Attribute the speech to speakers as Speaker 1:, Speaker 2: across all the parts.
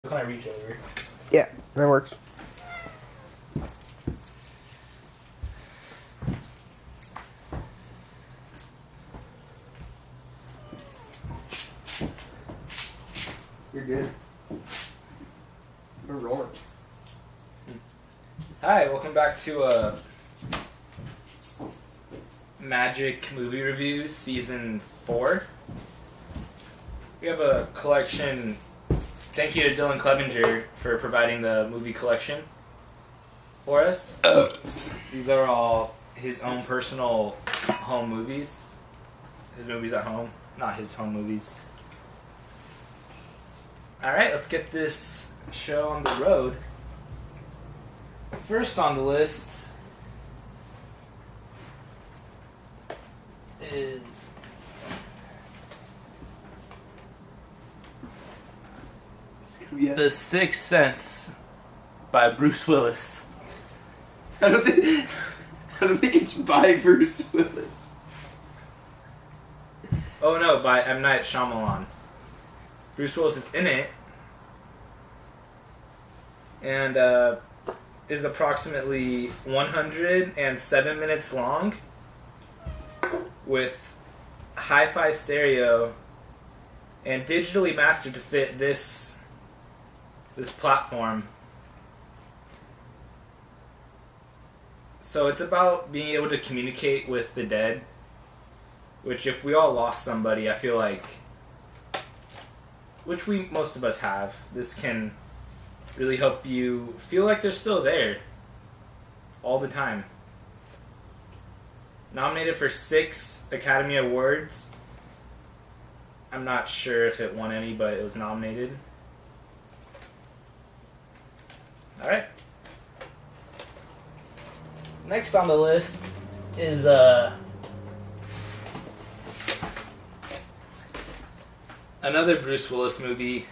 Speaker 1: Can I reach over?
Speaker 2: Yeah, that works. You're good. We're rolling.
Speaker 1: Hi, welcome back to Magic Movie Review Season 4. We have a collection. Thank you to Dylan Clevenger for providing the movie collection for us. These are all his own personal home movies. His movies at home, not his home movies. Alright, let's get this show on the road. First on the list is The Sixth Sense by Bruce Willis.
Speaker 2: I don't think it's by Bruce Willis.
Speaker 1: Oh no, by M. Night Shyamalan. Bruce Willis is in it, and is approximately 107 minutes long, with hi-fi stereo and digitally mastered to fit this platform. So it's about being able to communicate with the dead, which if we all lost somebody, I feel like, which most of us have, this can really help you feel like they're still there all the time. Nominated for 6 Academy Awards. I'm not sure if it won any, but it was nominated. Alright. Next on the list is another Bruce Willis movie,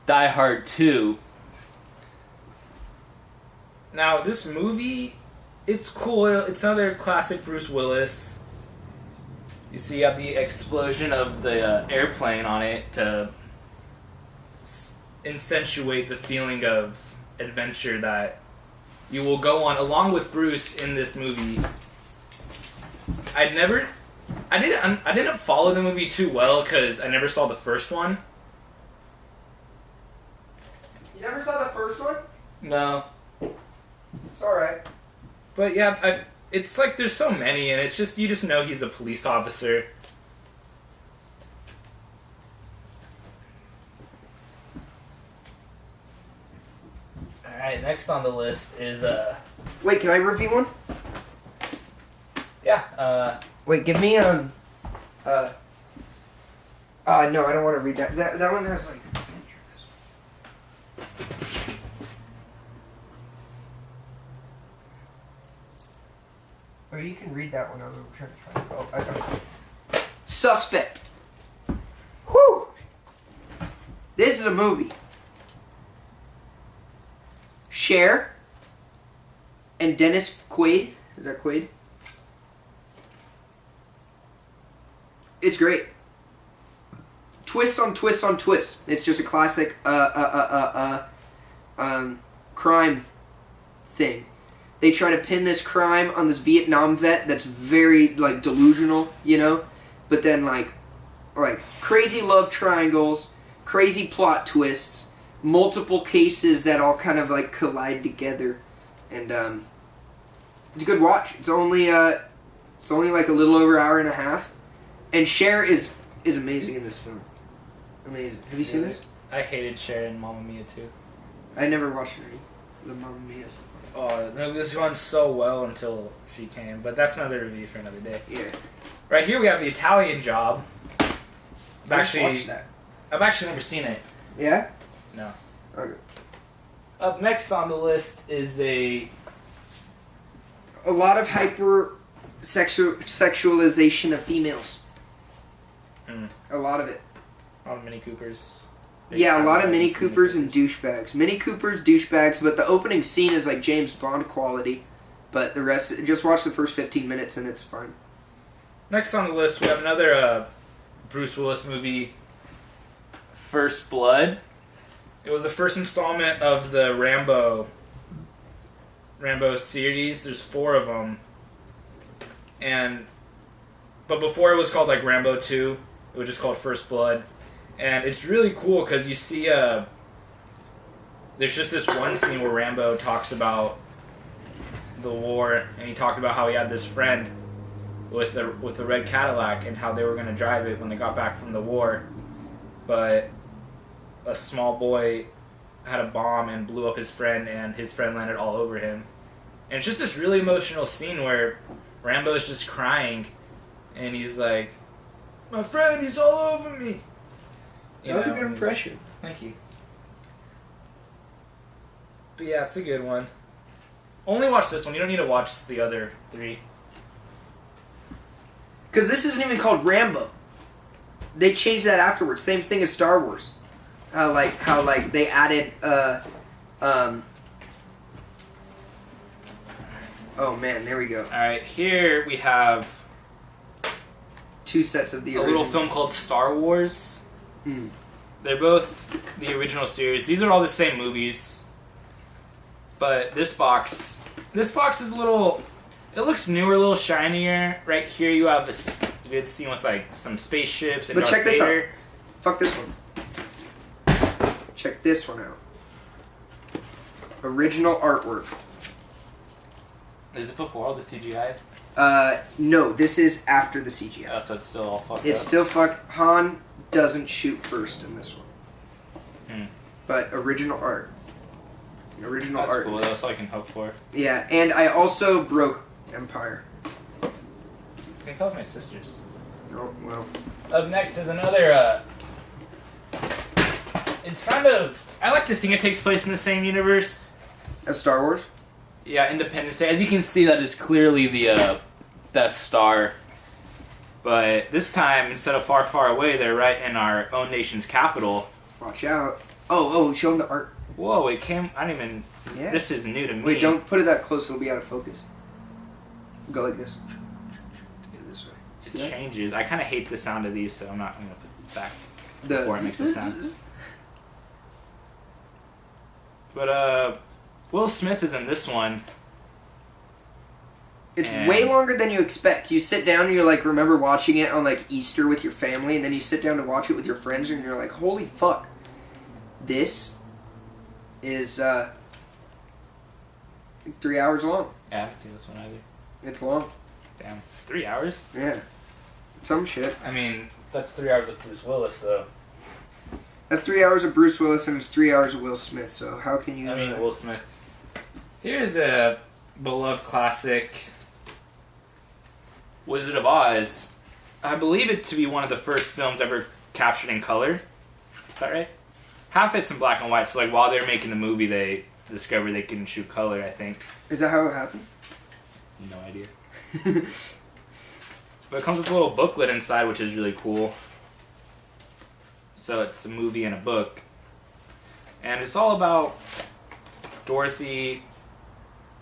Speaker 1: Die Hard 2. Now, this movie, it's cool. It's another classic Bruce Willis. You see, you have the explosion of the airplane on it to accentuate the feeling of adventure that you will go on along with Bruce in this movie. I didn't follow the movie too well because I never saw the first one.
Speaker 2: You never saw the first one?
Speaker 1: No.
Speaker 2: It's alright.
Speaker 1: But yeah, it's like there's so many, and it's just, you just know he's a police officer. Alright, next on the list is,
Speaker 2: Wait, can I review one?
Speaker 1: yeah,
Speaker 2: Wait, give me, no, I don't want to read that. That one has, like... Or you can read that one. I was trying to find it. Oh, I got it. Suspect. Whew! This is a movie. Cher and Dennis Quaid. Is that Quaid? It's great. Twists on twists on twists. It's just a classic crime thing. They try to pin this crime on this Vietnam vet that's very, like, delusional, you know? But then, like crazy love triangles, crazy plot twists, multiple cases that all kind of, like, collide together. And, it's a good watch. It's only like a little over an hour and a half. And Cher is amazing in this film. Amazing. Have you seen this?
Speaker 1: I hated Cher and Mamma Mia too.
Speaker 2: I never watched the Mamma Mia's.
Speaker 1: Oh, no, this runs so well until she came, but that's another review for another day.
Speaker 2: Yeah.
Speaker 1: Right here we have The Italian Job.
Speaker 2: I've watched that.
Speaker 1: I've actually never seen it.
Speaker 2: Yeah?
Speaker 1: No.
Speaker 2: Okay.
Speaker 1: Up next on the list is a
Speaker 2: lot of sexualization of females. A lot of it.
Speaker 1: A lot of Mini Coopers.
Speaker 2: Yeah, a lot of Mini Coopers and douchebags. Mini Coopers, douchebags, but the opening scene is like James Bond quality. But the rest, just watch the first 15 minutes and it's fine.
Speaker 1: Next on the list, we have another Bruce Willis movie, First Blood. It was the first installment of the Rambo series. There's 4 of them. But before it was called like Rambo 2, it was just called First Blood. And it's really cool because you see there's just this one scene where Rambo talks about the war, and he talked about how he had this friend with a red Cadillac and how they were going to drive it when they got back from the war, but a small boy had a bomb and blew up his friend, and his friend landed all over him. And it's just this really emotional scene where Rambo is just crying, and he's like, "My friend, he's all over me."
Speaker 2: That was a good impression.
Speaker 1: Thank you. But yeah, it's a good one. Only watch this one. You don't need to watch the other 3.
Speaker 2: Because this isn't even called Rambo. They changed that afterwards. Same thing as Star Wars. How they added oh man, there we go.
Speaker 1: Alright, here we have
Speaker 2: 2 sets of the
Speaker 1: a little film called Star Wars. They're both the original series. These are all the same movies. But this box is a little, it looks newer, a little shinier. Right here you have a good scene with like some spaceships and
Speaker 2: But
Speaker 1: Darth
Speaker 2: check this
Speaker 1: Vader.
Speaker 2: out. Fuck this one. Check this one out. Original artwork.
Speaker 1: Is it before all the CGI?
Speaker 2: No, this is after the CGI.
Speaker 1: Oh, so it's still all fucked
Speaker 2: It's
Speaker 1: up.
Speaker 2: still Han doesn't shoot first in this one. But original art. Original
Speaker 1: That's
Speaker 2: art.
Speaker 1: cool. That's all I can hope for.
Speaker 2: Yeah, and I also broke Empire.
Speaker 1: I think that was my sister's.
Speaker 2: Oh, well.
Speaker 1: Up next is another, it's kind of, I like to think it takes place in the same universe.
Speaker 2: As Star Wars?
Speaker 1: Yeah, Independence Day. As you can see, that is clearly the Death Star. But this time, instead of far, far away, they're right in our own nation's capital.
Speaker 2: Watch out. Oh, show them the art.
Speaker 1: Whoa, it came, I didn't even,
Speaker 2: Yeah.
Speaker 1: this is new to me.
Speaker 2: Wait, don't put it that close, it'll be out of focus. Go like this. Get it this way. See
Speaker 1: It
Speaker 2: that?
Speaker 1: changes. I kind of hate the sound of these, so I'm not going to put this back
Speaker 2: The
Speaker 1: before it makes a sound. But, Will Smith is in this one.
Speaker 2: It's
Speaker 1: And-
Speaker 2: way longer than you expect. You sit down and you're like, remember watching it on like Easter with your family, and then you sit down to watch it with your friends, and you're like, holy fuck. This is 3 hours long.
Speaker 1: Yeah, I haven't seen this one either.
Speaker 2: It's long.
Speaker 1: Damn. 3 hours?
Speaker 2: Yeah. Some shit.
Speaker 1: I mean, that's 3 hours with Bruce Willis, though.
Speaker 2: That's 3 hours of Bruce Willis and it's 3 hours of Will Smith, so how can you...
Speaker 1: I mean, Will Smith. Here's a beloved classic, Wizard of Oz. I believe it to be one of the first films ever captured in color. Is that right? Half it's in black and white, so like while they're making the movie, they discover they can shoot color, I think.
Speaker 2: Is that how it happened?
Speaker 1: No idea. But it comes with a little booklet inside, which is really cool. So it's a movie and a book. And it's all about Dorothy.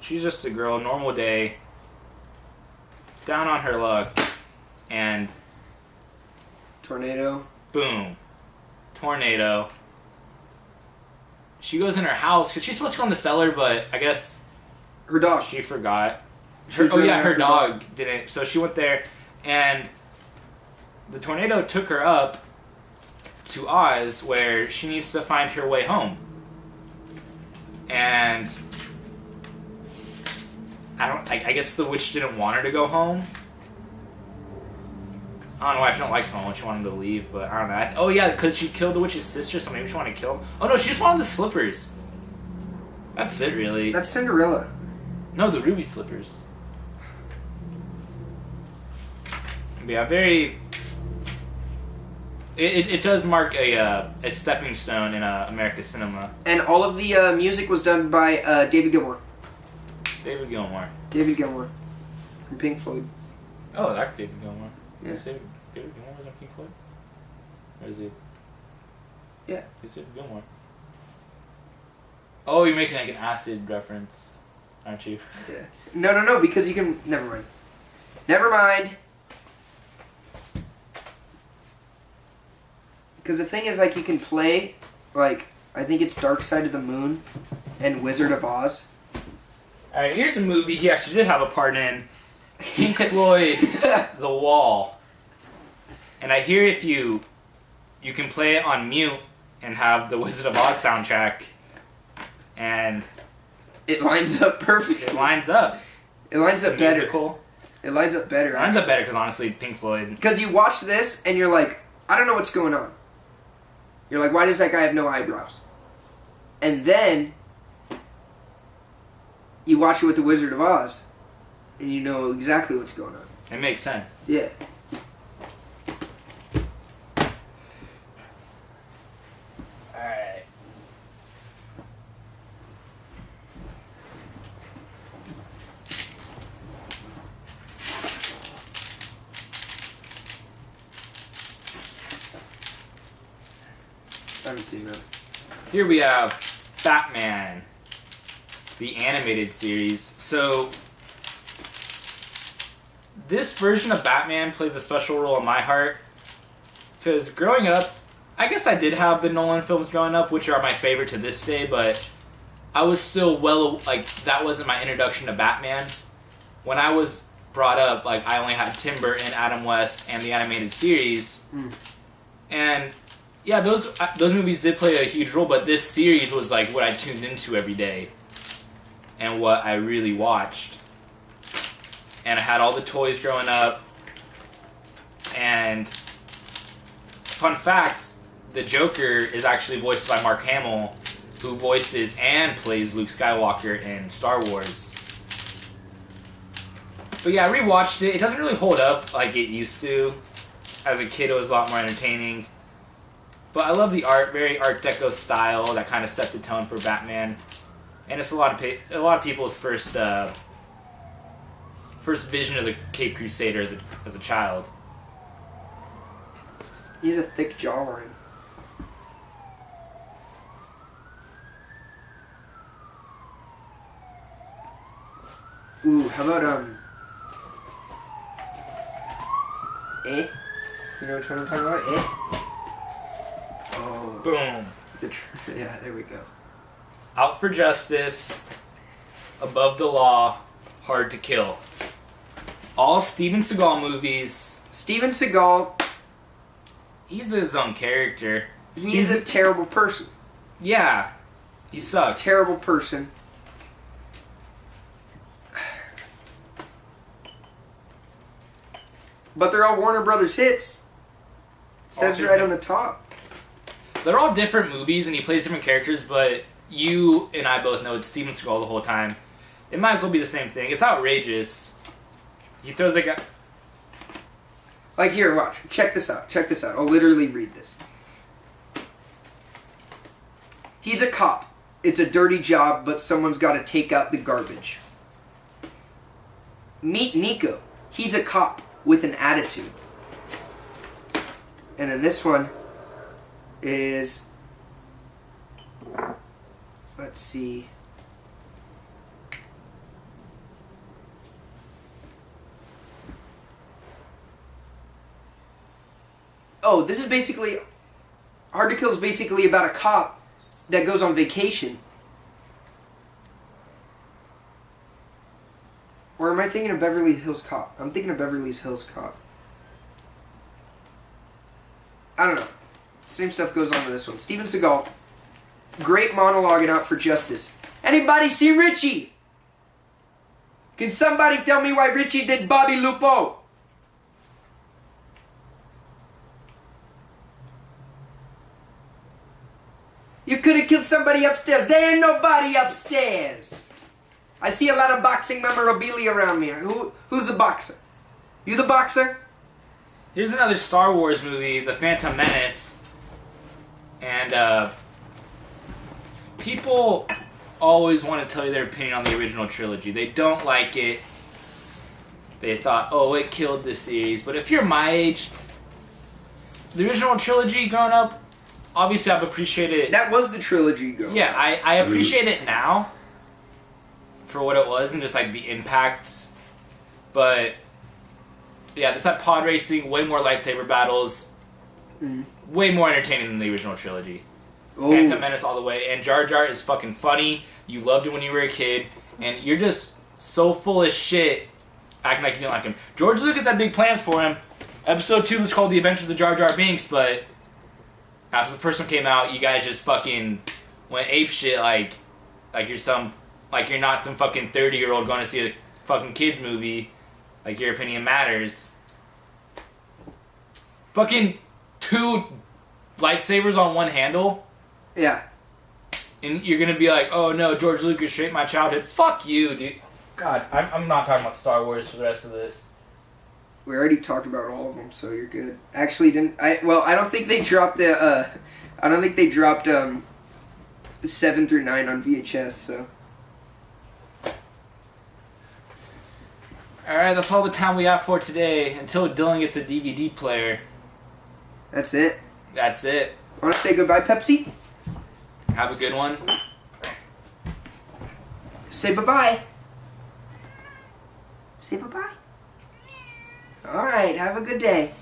Speaker 1: She's just a girl, normal day, down on her luck, and
Speaker 2: Tornado.
Speaker 1: boom, tornado. She goes in her house, because she's supposed to go in the cellar, but I guess
Speaker 2: Her dog.
Speaker 1: she forgot.
Speaker 2: She was
Speaker 1: Oh
Speaker 2: running
Speaker 1: yeah, her
Speaker 2: after
Speaker 1: dog didn't. So she went there, and the tornado took her up to Oz, where she needs to find her way home. And I guess the witch didn't want her to go home. I don't know why I don't like someone when she wanted to leave, but I don't know. Oh yeah, because she killed the witch's sister, so maybe she wanted to kill him. Oh no, she just wanted the slippers. That's it, really.
Speaker 2: That's Cinderella.
Speaker 1: No, the ruby slippers. But yeah, very. It does mark a stepping stone in American cinema.
Speaker 2: And all of the music was done by David Gilmour.
Speaker 1: David Gilmour.
Speaker 2: David Gilmour. From Pink Floyd.
Speaker 1: Oh, that's David Gilmour.
Speaker 2: Yeah.
Speaker 1: Is David Gilmour was on Pink Floyd? Or is he?
Speaker 2: Yeah.
Speaker 1: Who's David Gilmour? Oh, you're making like an acid reference, aren't you?
Speaker 2: Yeah. No, because you can... Never mind. Never mind. Because the thing is, like, you can play, like, I think it's Dark Side of the Moon and Wizard of Oz.
Speaker 1: Alright, here's a movie he actually did have a part in. Pink Floyd, The Wall. And I hear if you can play it on mute and have the Wizard of Oz soundtrack, and
Speaker 2: it lines up perfect.
Speaker 1: It lines up.
Speaker 2: It lines up better.
Speaker 1: Musical.
Speaker 2: It lines up better.
Speaker 1: It lines up better because honestly, Pink Floyd.
Speaker 2: Because you watch this and you're like, I don't know what's going on. You're like, why does that guy have no eyebrows? And then you watch it with the Wizard of Oz, and you know exactly what's going on.
Speaker 1: It makes sense.
Speaker 2: Yeah.
Speaker 1: Alright.
Speaker 2: I haven't seen that.
Speaker 1: Here we have Batman, the animated series. So, this version of Batman plays a special role in my heart. Because growing up, I guess I did have the Nolan films growing up, which are my favorite to this day, but I was still that wasn't my introduction to Batman. When I was brought up, I only had Tim Burton, Adam West, and the animated series. And yeah, those movies did play a huge role, but this series was what I tuned into every day and what I really watched. And I had all the toys growing up. And fun fact, the Joker is actually voiced by Mark Hamill, who voices and plays Luke Skywalker in Star Wars. But yeah, I rewatched it. It doesn't really hold up like it used to. As a kid, it was a lot more entertaining. But I love the art, very Art Deco style that kind of set the tone for Batman, and it's a lot of people's first vision of the Caped Crusader as a child.
Speaker 2: He has a thick jawline. Ooh, how about You know which one I'm talking about? Oh.
Speaker 1: Boom.
Speaker 2: Yeah, there we go.
Speaker 1: Out for justice, above the law, hard to kill. All Steven Seagal movies.
Speaker 2: Steven Seagal.
Speaker 1: He's his own character.
Speaker 2: He's a terrible person.
Speaker 1: Yeah. He sucks.
Speaker 2: Terrible person. But they're all Warner Brothers hits. Says right on the top.
Speaker 1: They're all different movies and he plays different characters, but you and I both know it's Steven Seagal the whole time. It might as well be the same thing. It's outrageous. He throws
Speaker 2: like here, watch. Check this out. I'll literally read this. He's a cop. It's a dirty job, but someone's got to take out the garbage. Meet Nico. He's a cop with an attitude. And then this one is, let's see. Oh, this is basically, Hard to Kill is basically about a cop that goes on vacation. Or am I thinking of Beverly Hills Cop? I'm thinking of Beverly Hills Cop. I don't know. Same stuff goes on with this one. Steven Seagal. Great monologuing out for justice. Anybody see Richie? Can somebody tell me why Richie did Bobby Lupo? You could have killed somebody upstairs. There ain't nobody upstairs. I see a lot of boxing memorabilia around me. Who's the boxer? You the boxer?
Speaker 1: Here's another Star Wars movie, The Phantom Menace. And people always want to tell you their opinion on the original trilogy. They don't like it. They thought, oh, it killed the series. But if you're my age, the original trilogy growing up, obviously I've appreciated it.
Speaker 2: That was the trilogy growing up.
Speaker 1: Yeah, I appreciate it now for what it was and just the impact. But yeah, this had pod racing, way more lightsaber battles, way more entertaining than the original trilogy. Phantom Menace all the way. And Jar Jar is fucking funny. You loved it when you were a kid. And you're just so full of shit acting like you didn't like him. George Lucas had big plans for him. Episode 2 was called The Adventures of Jar Jar Binks, but after the first one came out, you guys just fucking went ape shit like you're not some fucking 30-year-old going to see a fucking kids movie. Like your opinion matters. Fucking 2 lightsabers on one handle.
Speaker 2: Yeah.
Speaker 1: And you're gonna be like, oh no, George Lucas shaped my childhood. Fuck you, dude. God, I'm not talking about Star Wars for the rest of this.
Speaker 2: We already talked about all of them, so you're good. Actually, I don't think they dropped the. I don't think they dropped 7 through 9 on VHS. So.
Speaker 1: All right, that's all the time we have for today. Until Dylan gets a DVD player.
Speaker 2: That's it.
Speaker 1: That's it.
Speaker 2: Want to say goodbye, Pepsi?
Speaker 1: Have a good one.
Speaker 2: Say bye-bye. Say bye-bye. All right, have a good day.